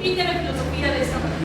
define la filosofía de esta manera.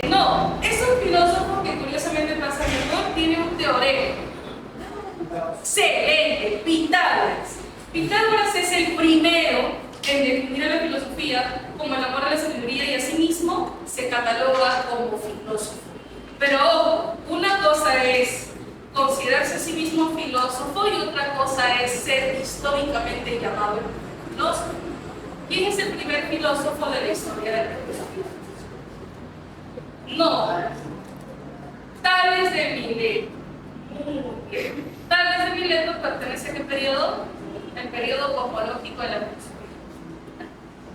No, es un filósofo que curiosamente pasa que no tiene un teorema. Excelente, Pitágoras. Pitágoras es el primero en definir a la filosofía como el amor a la sabiduría y asimismo se cataloga como filósofo. Pero ojo, una cosa es considerarse a sí mismo filósofo y otra cosa es ser históricamente llamado filósofo. ¿Quién es el primer filósofo de la historia de la filosofía? No, Tales de Mileto. Muy bien. Tales de Mileto pertenece a qué periodo? El periodo cosmológico de la filosofía.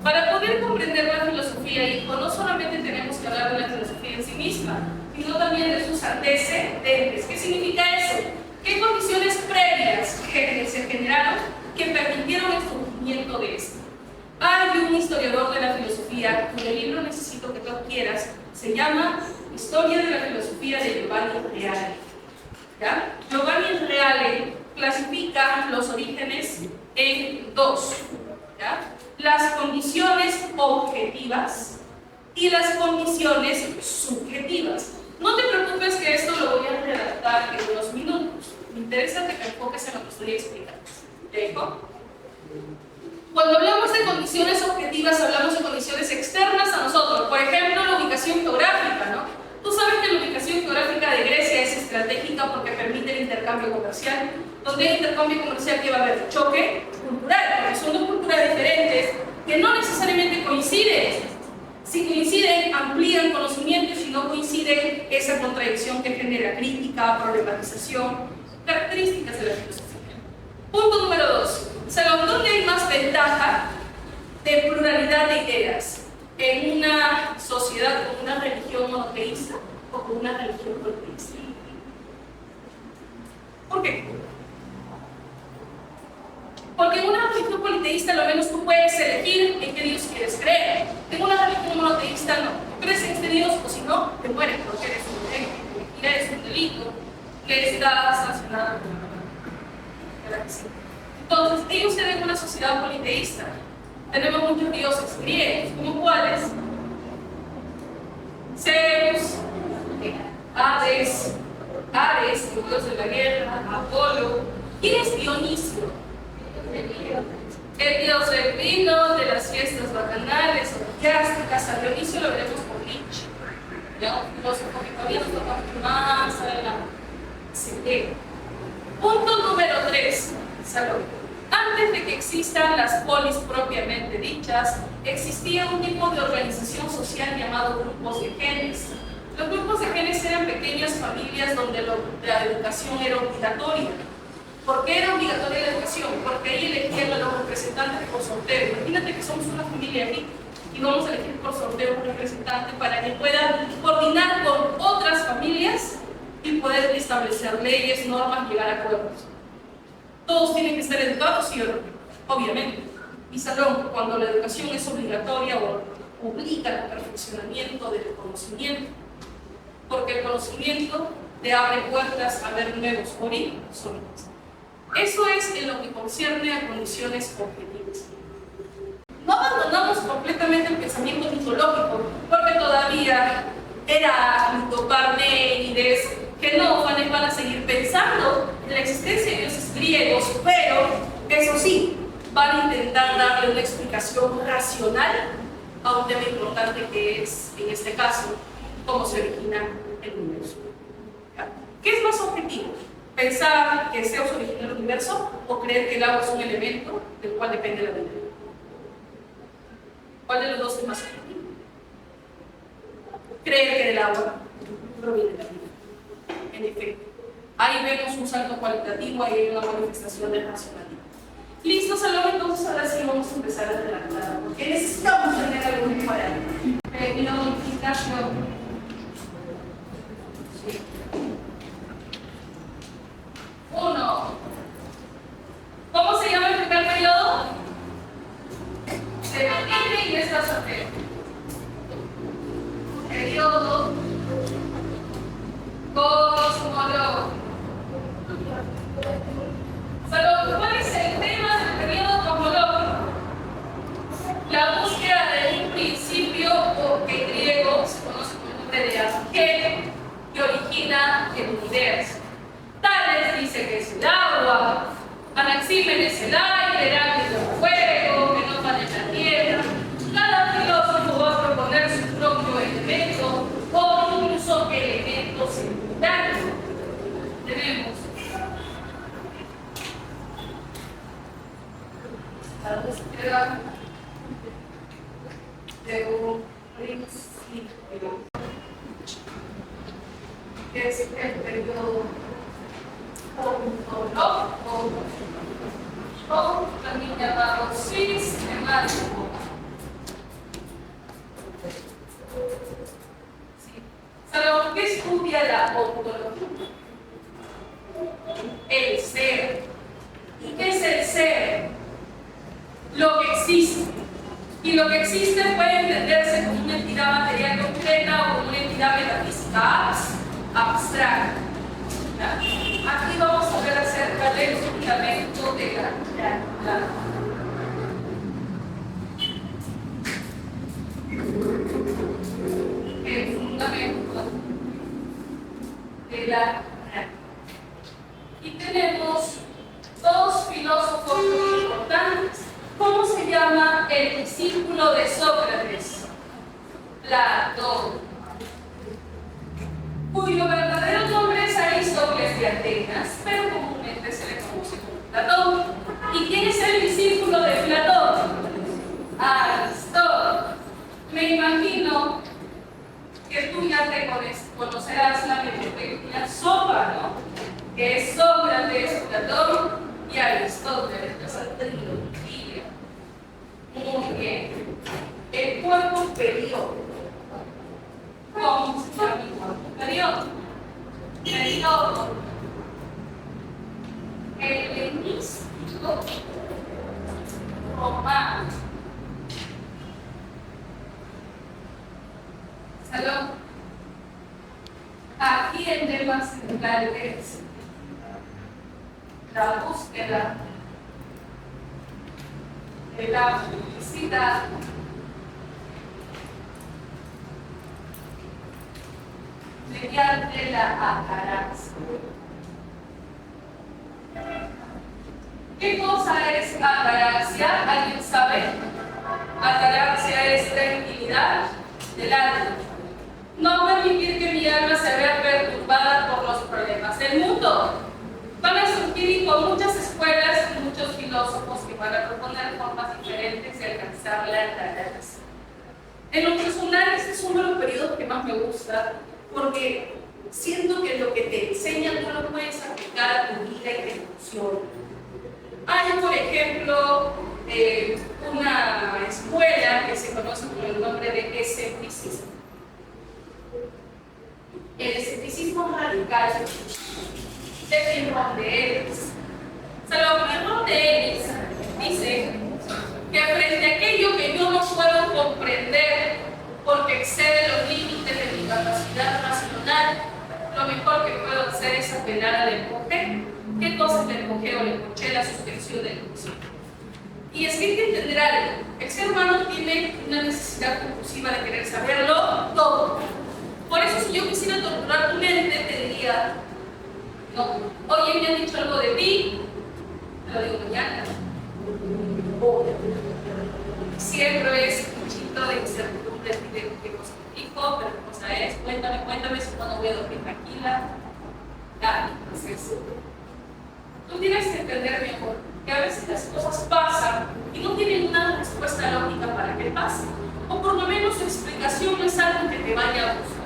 Para poder comprender la filosofía, hijo, no solamente tenemos que hablar de la filosofía en sí misma, sino también de sus antecedentes. ¿Qué significa eso? ¿Qué condiciones previas se generaron que permitieron el surgimiento de esto? Hay un historiador de la filosofía, cuyo libro necesito que tú adquieras, se llama Historia de la filosofía de Giovanni Reale. ¿Ya? Giovanni Reale clasifica los orígenes en dos, ¿ya? Las condiciones objetivas y las condiciones subjetivas. No te preocupes que esto lo voy a redactar en unos minutos. Me interesa que te enfoques en lo que estoy explicando. ¿Te digo? Cuando hablamos de condiciones objetivas, hablamos de condiciones externas a nosotros. Por ejemplo, la ubicación geográfica, ¿no? Tú sabes que la ubicación geográfica de Grecia es estratégica porque permite el intercambio comercial. Donde hay intercambio comercial, que va a haber choque cultural, porque son dos culturas diferentes que no necesariamente coinciden. Si coinciden, amplían conocimientos, si no coinciden, esa contradicción que genera crítica, problematización, características de la filosofía. Punto número 2. Salón, ¿dónde hay más ventaja de pluralidad de ideas? ¿En una sociedad con una religión monoteísta o con una religión politeísta? ¿Por qué? Porque en una religión politeísta lo menos tú puedes elegir en qué Dios quieres creer. En una religión monoteísta no. Crees en este Dios o si no, te mueres porque eres un delincuente, eres un delito que está sancionado por la ley. Entonces, ellos se ven en una sociedad politeísta. Tenemos muchos dioses griegos, como cuáles: Zeus, Hades, el dios de la guerra, Apolo. ¿Quién es Dionisio? El dios del vino, de las fiestas bacanales, orgiásticas. A Dionisio lo veremos por Nietzsche, ¿ya? Un filósofo que todavía nos toca más adelante. Sí. Punto número 3. Salud. Antes de que existan las polis propiamente dichas, existía un tipo de organización social llamado grupos de genes. Los grupos de genes eran pequeñas familias donde la educación era obligatoria. ¿Por qué era obligatoria la educación? Porque ahí elegían a los representantes por sorteo. Imagínate que somos una familia aquí y vamos a elegir por sorteo un representante para que pueda coordinar con otras familias y poder establecer leyes, normas, llegar a acuerdos. Todos tienen que estar educados, ¿sí o no? Obviamente. Y salón, cuando la educación es obligatoria o obliga al perfeccionamiento del conocimiento, porque el conocimiento te abre puertas a ver nuevos horizontes. Eso es en lo que concierne a condiciones objetivas. No abandonamos completamente el pensamiento mitológico, porque todavía Heráclito, Parménides, Genófanes van a seguir pensando en la existencia de dioses griegos, pero eso sí, van a intentar darle una explicación racional a un tema importante que es, en este caso, cómo se origina el universo. ¿Qué es más objetivo? ¿Pensar que Zeus originó el universo o creer que el agua es un elemento del cual depende la vida? ¿Cuál de los dos es más objetivo? Creer que del agua proviene la vida. En efecto, ahí vemos un salto cualitativo, ahí hay una manifestación de racionalidad. Listo, Salón, entonces ahora sí vamos a empezar a redactar, porque necesitamos tener algún parámetro. Mi notificación. Sí. 1. ¿Cómo se llama el primer periodo? Se mantiene y está soltero. Periodo cosmológico. Salud, ¿cuál es el tema del periodo cosmológico? La agua. Anaxímenes el aire, Heráclito el fuego, que no van en la tierra. Cada filósofo va a proponer su propio elemento o incluso elementos secundarios. Tenemos a la izquierda de un principio, que es el periodo ontológico, o también llamado sistemático. ¿Sabemos qué estudia la ontología? El ser. ¿Y qué es el ser? Lo que existe. Y lo que existe puede entenderse como una entidad material concreta o como una entidad metafísica abstracta. Aquí vamos a ver acerca del fundamento de la realidad. El fundamento de la realidad. Y tenemos dos filósofos muy importantes. ¿Cómo se llama el discípulo de Sócrates? Platón, cuyo verdadero nombre es Aristóteles de Atenas, pero comúnmente se le conoce como Platón. ¿Y quién es el discípulo de Platón? Aristóteles. Me imagino que tú ya te conocerás la pequeña sopa, ¿no? Que es Sócrates, Platón y Aristóteles, esa trilogía. Muy bien. El cuerpo periodo. ¿Cómo se llama el cuerpo periodo? Periodo helenístico romano. ¿Salón? Aquí el tema central es la búsqueda de la felicidad mediante la ataraxia. ¿Qué cosa es ataraxia? ¿Alguien sabe? Ataraxia es tranquilidad del alma. No permitir que mi alma se vea perturbada por los problemas del mundo. Van a surgir con muchas escuelas y muchos filósofos que van a proponer formas diferentes de alcanzar la ataraxia. En lo personal, este es uno de los periodos que más me gusta, porque siento que lo que te enseñan tú lo puedes aplicar a tu vida y te funciona. Hay, por ejemplo, una escuela que se conoce con el nombre de escepticismo. El escepticismo radical de Firmón de Elis. Firmón de Elis dice que frente a aquello que yo no puedo comprender porque excede los límites de mi capacidad racional, lo mejor que puedo hacer es apelar al empuje. ¿Qué cosa es el empuje o el empuché? La suspensión del juicio. Y es que hay que entender algo. El ser humano tiene una necesidad compulsiva de querer saberlo todo. Por eso, si yo quisiera torturar tu mente, te diría: no, oye, me han dicho algo de ti, te lo digo mañana. Siempre es un chito de incertidumbre de qué cosa dijo, pero qué cosa es, cuéntame, si no voy a dormir tranquila. Entonces, tú tienes que entender mejor que a veces las cosas pasan y no tienen una respuesta lógica para que pase, o por lo menos su explicación no es algo que te vaya a gustar.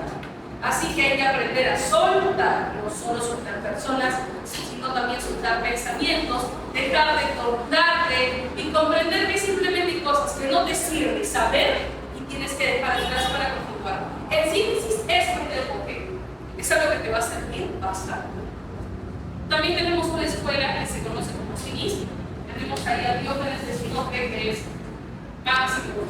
Así que hay que aprender a soltar, no solo soltar personas, sino también soltar pensamientos, dejar de torturarte y comprender que simplemente hay cosas que no te sirven saber y tienes que dejar atrás para continuar. En síntesis, es parte del porqué. Es algo que te va a servir bastante. También tenemos una escuela que se conoce como cinismo. Tenemos ahí a Diógenes de Sinope, que es máximo.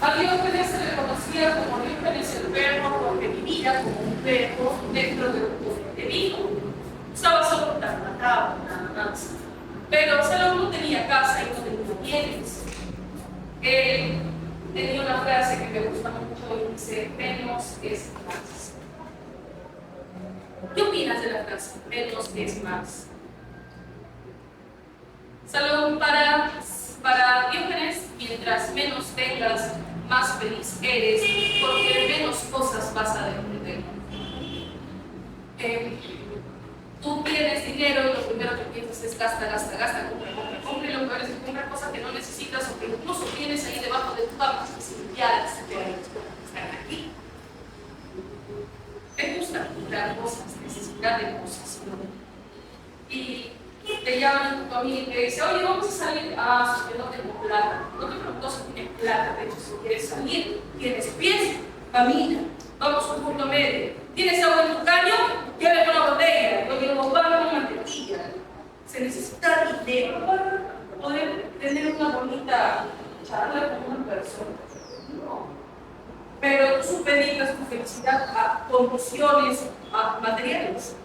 A Diógenes se le conocía como Diógenes el perro porque vivía como un perro dentro de un cofre de vino. Usaba solo nada más. Pero Salomón no tenía casa y no tenía bienes. Él tenía una frase que me gusta mucho y dice: menos es más. ¿Qué opinas de la frase menos es más? Salomón, para Diógenes, mientras menos tengas, más feliz eres, porque menos cosas vas a depender. Tú tienes dinero y lo primero que piensas es gasta, gasta, gasta, compra, compra, compra, y lo peor es que compra cosas que no necesitas o que incluso tienes ahí debajo de tu cama, que ya están aquí. Te gusta comprar cosas, necesidad de cosas, ¿no? Y te llaman a mí y te dicen, oye, vamos a salir. Ah, si no tengo plata. No te pregunto si tienes plata, de hecho, si quieres salir, tienes pies, camina, vamos a un punto medio. ¿Tienes agua en tu caño? Llévame una botella. Yo quiero comprar una mantequilla. Se necesita dinero para poder tener una bonita charla con una persona. No. Pero tú supeditas tu felicidad a condiciones, a materiales,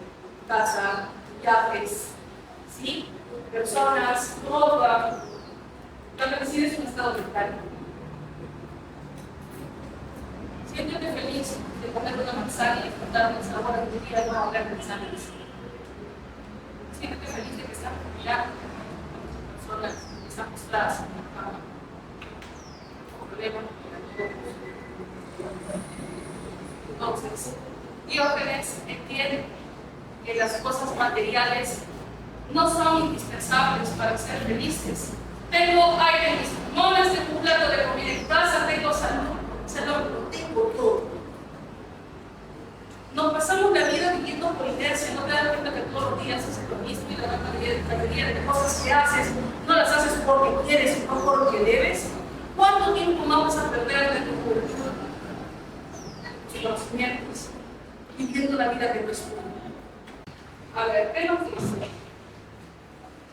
casa, llaves, ¿sí? Personas, ropa. La felicidad es un estado mental. Siéntete feliz de comer una manzana y disfrutar del sabor de tu vida, no hablar de manzanas. Siéntete feliz de que estás mirando a personas que están postradas en la cama, con problemas. Entonces, Diógenes entiende que las cosas materiales no son indispensables para ser felices. Tengo aire en mis pulmones, tengo un plato de comida en casa, tengo salud, lo tengo todo. Nos pasamos la vida viviendo por inercia, no te das cuenta que todos los días haces lo mismo y la gran mayoría de cosas que haces no las haces porque quieres, sino porque debes. ¿Cuánto tiempo vamos a perder de tu juventud, tus conocimientos, viviendo la vida que no es tuya? A ver, ¿qué nos dice?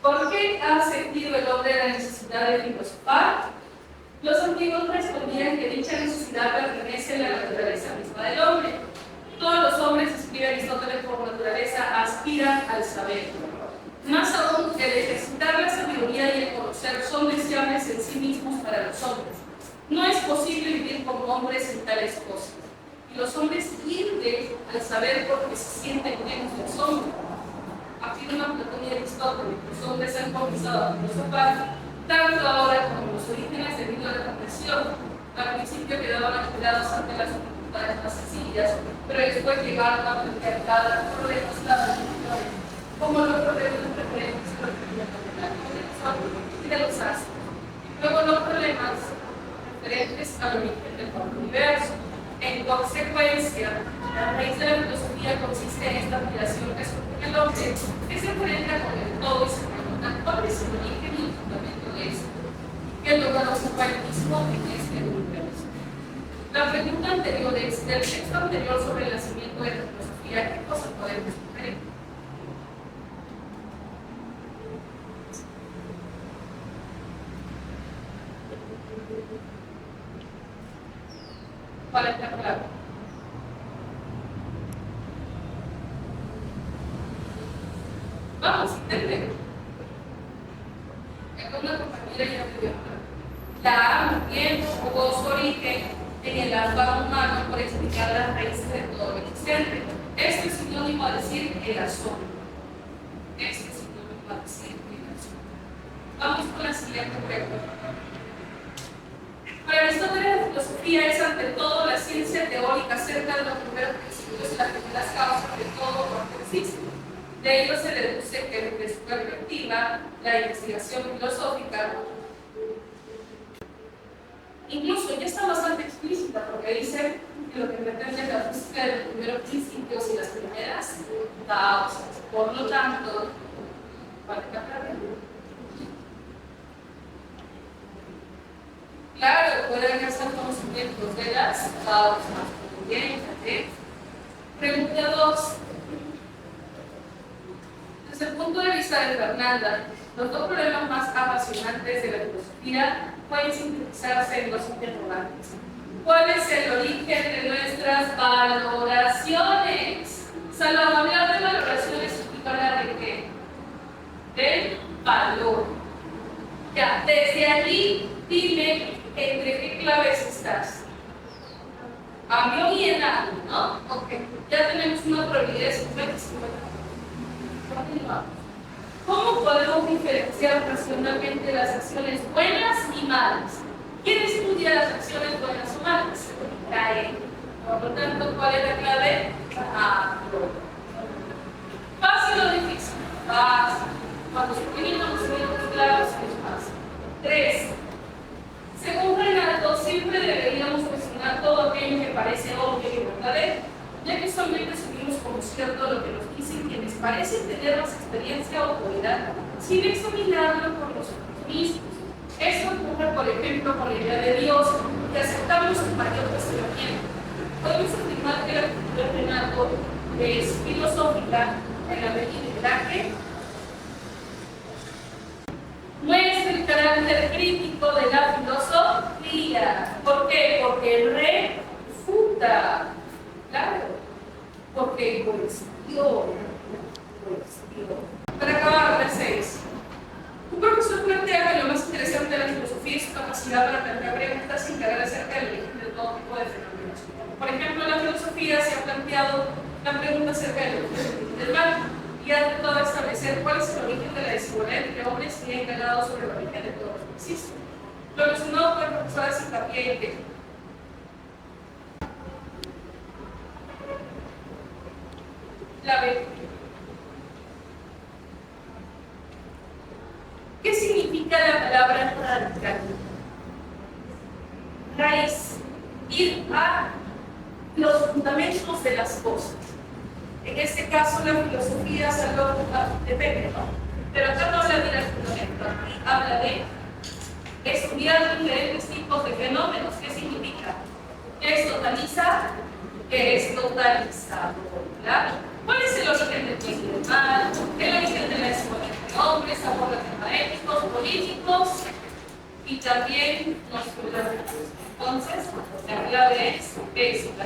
¿Por qué ha sentido el hombre la necesidad de filosofar? Los antiguos respondían que dicha necesidad pertenece a la naturaleza misma del hombre. Todos los hombres, escribe Aristóteles, por naturaleza aspiran al saber. Más aún, el ejercitar la sabiduría y el conocer son deseables en sí mismos para los hombres. No es posible vivir como hombres en tales cosas. Y los hombres tienden al saber porque se sienten menos del sombra. Afirma Platón y Aristóteles, los hombres han comenzado a filosofar tanto ahora como en los orígenes debido a la conversión. Al principio quedaban apelados ante las dificultades más sencillas, pero después llegaron a plantear cada problema como los problemas referentes a la comunicación y de los astros. Luego los problemas referentes al origen del universo. En consecuencia, la raíz de la filosofía consiste en esta admiración que surge en el hombre, que se enfrenta con el todo y se pregunta cuál es el origen y el fundamento de esto, que logra ocupar el mismo en este universo. La pregunta anterior es, del texto anterior sobre el nacimiento de la filosofía, ¿qué cosa podemos diferir? ¿Cuál es la palabra? Vamos, intenten. Acá una compañera ya me dio. La A muy bien, jugó su origen en el alfa humano por explicar las raíces de todo lo existente. Este es sinónimo a decir el asombro. Este es sinónimo a decir el asombro. Vamos con la siguiente pregunta. Para Aristóteles, la filosofía es ante todo la ciencia teórica acerca de los primeros principios y las primeras causas de todo lo que existe. De ello se deduce que desde su perspectiva, la investigación filosófica incluso ya está bastante explícita porque dice que lo que pretende es la búsqueda de los primeros principios y las primeras causas. Por lo tanto, ¿vale captar? Claro, pueden hacer conocimientos de las causas. Bien, pregunta 2. Desde el punto de vista de Fernanda, los dos problemas más apasionantes de la filosofía pueden sintetizarse en dos interrogantes. ¿Cuál es el origen de nuestras valoraciones? Salomón, hablar de valoraciones significa hablar de qué? Del valor. Ya, desde allí dime entre qué claves estás. Cambio y enano, ¿no? Ok, ya tenemos una probabilidad de 50-50. Continuamos. ¿Cómo podemos diferenciar racionalmente las acciones buenas y malas? ¿Quién estudia las acciones buenas o malas? La E. Por lo tanto, ¿cuál es la clave? ¿Fácil o difícil? Fácil. Cuando se tienen conocimientos claros es fácil. 3. Según Reinaldo, siempre deberíamos cuestionar todo aquello que parece obvio y verdadero, ya que solamente asumimos como cierto lo que nos dicen quienes parecen tener más experiencia o autoridad, sin examinarlo por nosotros mismos. Esto ocurre, por ejemplo, con la idea de Dios, que aceptamos su mayor cuestionamiento. Podemos afirmar que la cultura de Reinaldo es filosófica en la medida en la que muestra el carácter crítico de la filosofía. ¿Por qué? Porque refuta, claro, porque cuestiona. Para acabar, la 6. Un profesor plantea que lo más interesante de la filosofía es su capacidad para plantear preguntas sin caer acerca del origen de todo tipo de fenómenos. Por ejemplo, en la filosofía se ha planteado la pregunta acerca del origen del mal, y ha tratado de establecer cuál es el origen de la desigualdad entre hombres y ha indagado sobre el origen de todo lo que existe. Lo relacionado con el profesor hace hincapié en que la B. ¿Qué significa la palabra radical? Raíz. Ir a los fundamentos de las cosas. En este caso, la filosofía depende, ¿no? Pero acá no habla de ir al fundamento, aquí habla de estudiar diferentes tipos de fenómenos. ¿Qué significa? ¿Qué es totalizar? ¿Qué es totalizador? ¿Claro? ¿Cuál es el origen del bien y del mal? El origen de la desigualdad entre hombres, aborda temas éticos, políticos y también los filósofos. Entonces, la clave es eso, la